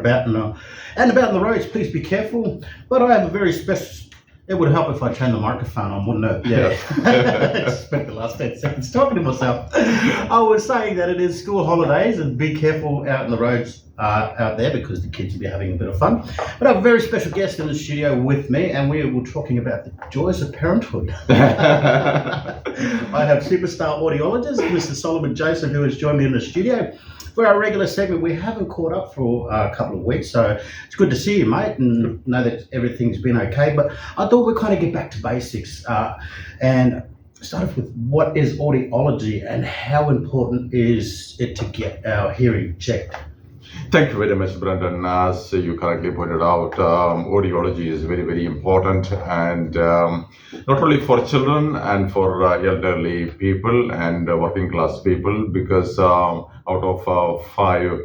about and about the roads, please be careful. But I have a very special. It would help if I turned the microphone on, wouldn't it? Yeah. Spent the last 10 seconds talking to myself. I was saying that it is school holidays and be careful out in the roads out there because the kids will be having a bit of fun. But I have a very special guest in the studio with me, and we were talking about the joys of parenthood. I have superstar audiologist, Mr. Salimon Joseph, who has joined me in the studio. For our regular segment, we haven't caught up for a couple of weeks, so it's good to see you, mate, and know that everything's been okay. But I thought we'd kind of get back to basics and start off with what is audiology and how important is it to get our hearing checked? Thank you very much, Brendon. As you correctly pointed out, audiology is very, very important, and not only for children and for elderly people and working class people, because out of 5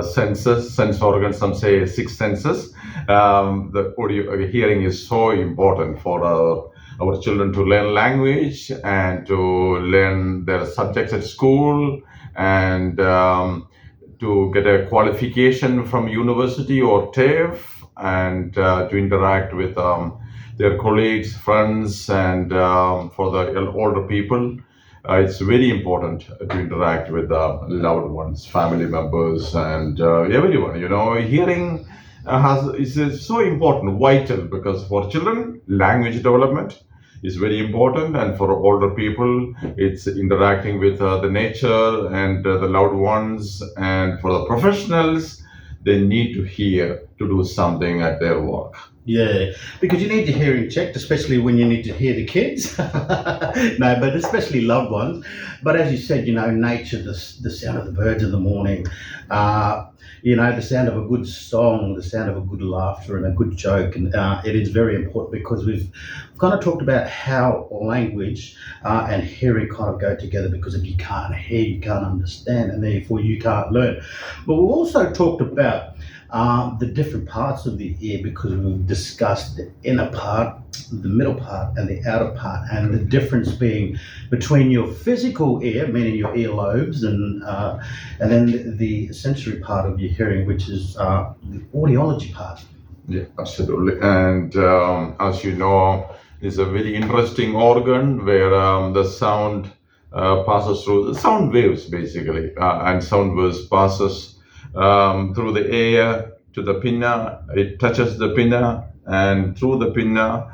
sense organs, some say 6 senses, the audio hearing is so important for our children to learn language and to learn their subjects at school and to get a qualification from university or TAFE and to interact with their colleagues, friends, and for the older people. It's very important to interact with loved ones, family members, and everyone. You know, hearing is so important, vital, because for children, language development is very important, and for older people, it's interacting with the nature and the loved ones, and for the professionals, they need to hear to do something at their work. Yeah, because you need your hearing checked, especially when you need to hear the kids. No, but especially loved ones. But as you said, you know, nature, the sound of the birds in the morning, you know, the sound of a good song, the sound of a good laughter and a good joke. And it is very important because we've kind of talked about how language and hearing kind of go together, because if you can't hear, you can't understand, and therefore you can't learn. But we've also talked about the different parts of the ear, because we've discussed the inner part, the middle part, and the outer part, and the difference being between your physical ear, meaning your earlobes, and then the sensory part of your hearing, which is the audiology part. Yeah, absolutely. And as you know, it's a very interesting organ where the sound passes through the sound waves, basically, and sound waves passes through the air to the pinna. It touches the pinna, and through the pinna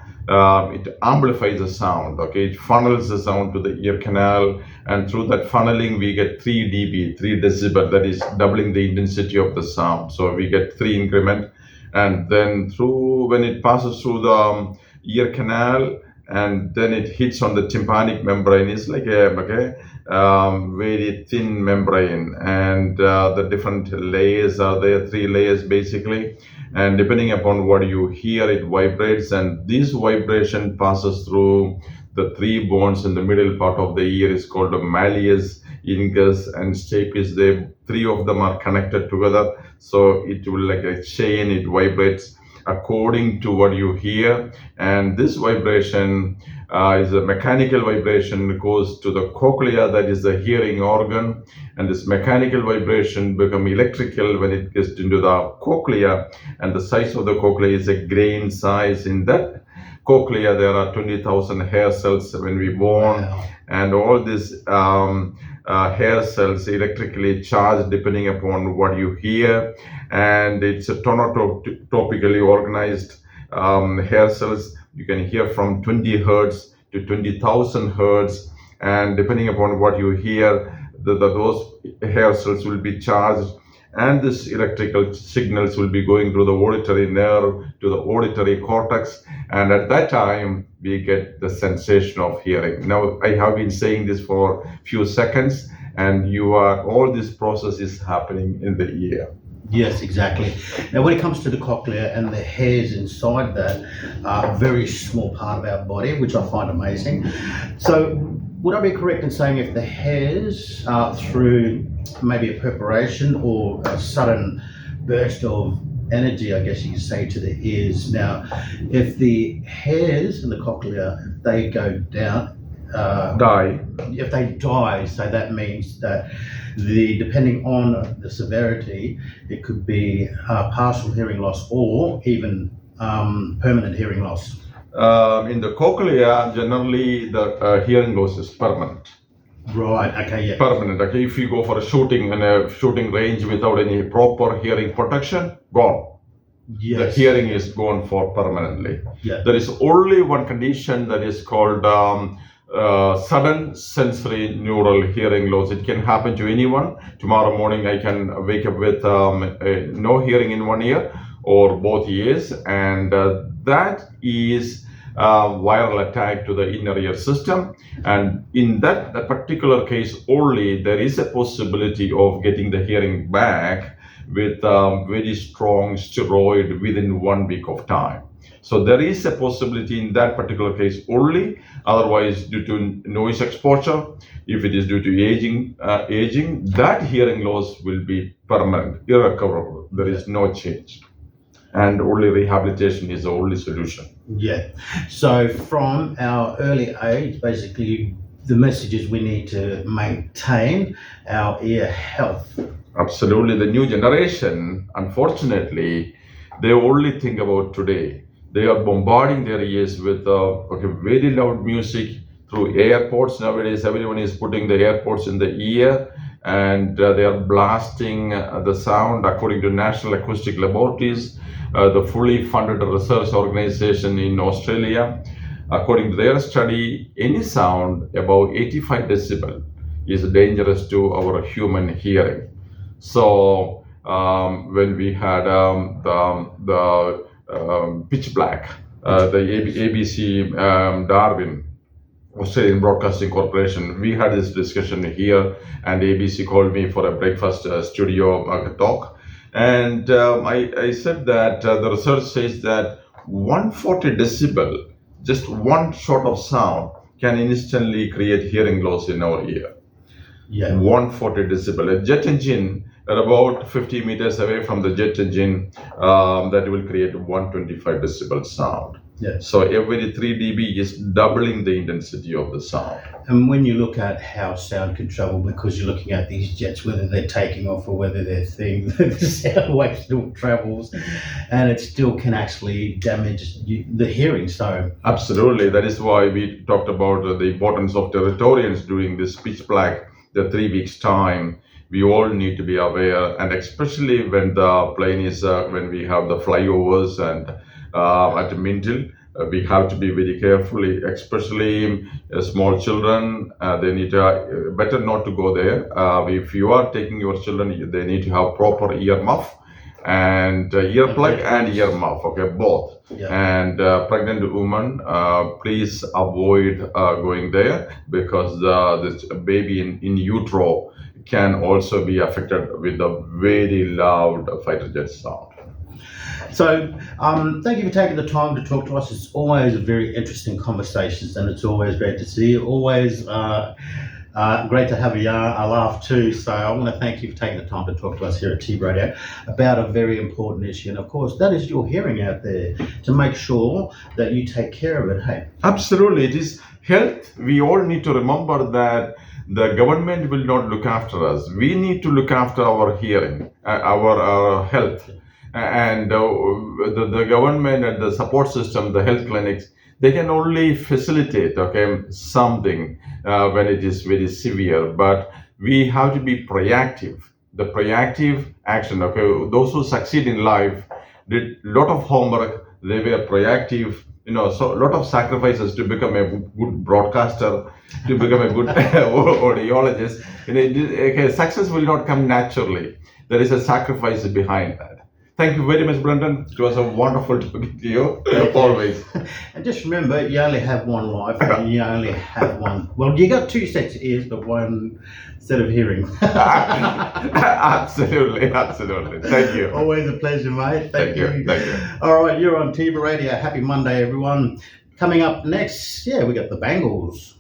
it amplifies the sound. Okay, it funnels the sound to the ear canal, and through that funneling we get 3 dB, 3 decibel, that is doubling the intensity of the sound. So we get 3 increment, and then when it passes through the ear canal, and then it hits on the tympanic membrane. It's like a very thin membrane, and the different layers are there, 3 layers basically, and depending upon what you hear, it vibrates, and this vibration passes through the 3 bones in the middle part of the ear. Is called the malleus, incus, and stapes. They 3 of them are connected together, so it will like a chain. It vibrates according to what you hear, and this vibration is a mechanical vibration. It goes to the cochlea, that is the hearing organ, and this mechanical vibration become electrical when it gets into the cochlea, and the size of the cochlea is a grain size. In that cochlea there are 20,000 hair cells when we born. Wow. And all these hair cells electrically charged depending upon what you hear, and it's a tonotopically organized hair cells. You can hear from 20 hertz to 20,000 hertz, and depending upon what you hear, those hair cells will be charged, and this electrical signals will be going through the auditory nerve to the auditory cortex, and at that time we get the sensation of hearing. Now, I have been saying this for a few seconds, and all this process is happening in the ear. Yes, exactly. Now, when it comes to the cochlea and the hairs inside that, a very small part of our body, which I find amazing. So, would I be correct in saying if the hairs are through maybe a perforation or a sudden burst of energy, I guess you could say, to the ears? Now, if the hairs in the cochlea, if they go down, Die. if they die, so that means that depending on the severity, it could be partial hearing loss or even permanent hearing loss. In the cochlea, generally the hearing loss is permanent. Right. Okay. Yeah. Permanent. Okay. If you go for a shooting in a shooting range without any proper hearing protection, gone. Yes. The hearing is gone for permanently. Yeah. There is only one condition that is called sudden sensory neural hearing loss. It can happen to anyone. Tomorrow morning I can wake up with no hearing in one ear or both ears, and that is viral attack to the inner ear system. And in that particular case only, there is a possibility of getting the hearing back with very strong steroid within 1 week of time. So there is a possibility in that particular case only. Otherwise, due to noise exposure, if it is due to aging, that hearing loss will be permanent, irrecoverable. There is no change, and only rehabilitation is the only solution. Yeah. So from our early age, basically, the message is we need to maintain our ear health. Absolutely. The new generation, unfortunately, they only think about today. They are bombarding their ears with very loud music through AirPods. Nowadays, everyone is putting the AirPods in the ear, and they are blasting the sound. According to National Acoustic Laboratories, the fully funded research organization in Australia, according to their study, any sound above 85 decibel is dangerous to our human hearing. So when we had the pitch black, the ABC Darwin, Australian Broadcasting Corporation, we had this discussion here, and ABC called me for a breakfast studio talk. And I said that the research says that 140 decibel, just one shot of sound, can instantly create hearing loss in our ear. Yeah. 140 decibel. A jet engine at about 50 meters away from the jet engine, that will create 125 decibel sound. Yeah. So every 3 dB is doubling the intensity of the sound. And when you look at how sound can travel, because you're looking at these jets, whether they're taking off or whether they're things, the sound wave still travels, and it still can actually damage the hearing. So absolutely, that is why we talked about the importance of Territorians during this pitch black, the 3 weeks time. We all need to be aware, and especially when the plane is, when we have the flyovers and at Mintil, we have to be very carefully, especially small children. They need to, better not to go there. If you are taking your children, they need to have proper ear muff and ear plug and ear muff, okay, both. Yeah. And pregnant women, please avoid going there, because this baby in utero can also be affected with a very loud fighter jet sound. So, thank you for taking the time to talk to us. It's always a very interesting conversations, and it's always great to see you. Always great to have a laugh too. So I want to thank you for taking the time to talk to us here at Teabba Radio about a very important issue. And of course, that is your hearing out there, to make sure that you take care of it. Hey. Absolutely. It is health. We all need to remember that the government will not look after us. We need to look after our hearing, our health. And the government and the support system, the health clinics, they can only facilitate, something when it is very severe. But we have to be proactive. The proactive action, those who succeed in life did a lot of homework. They were proactive, so a lot of sacrifices to become a good broadcaster, to become a good audiologist. Success will not come naturally. There is a sacrifice behind that. Thank you very much, Brendon. It was a wonderful talking to you, always. And just remember, you only have one life, and you only have one. Well, you got two sets of ears, but one set of hearing. Absolutely. Thank you. Always a pleasure, mate. Thank you. Thank you. All right, you're on Teabba Radio. Happy Monday, everyone. Coming up next, we got the Bangles.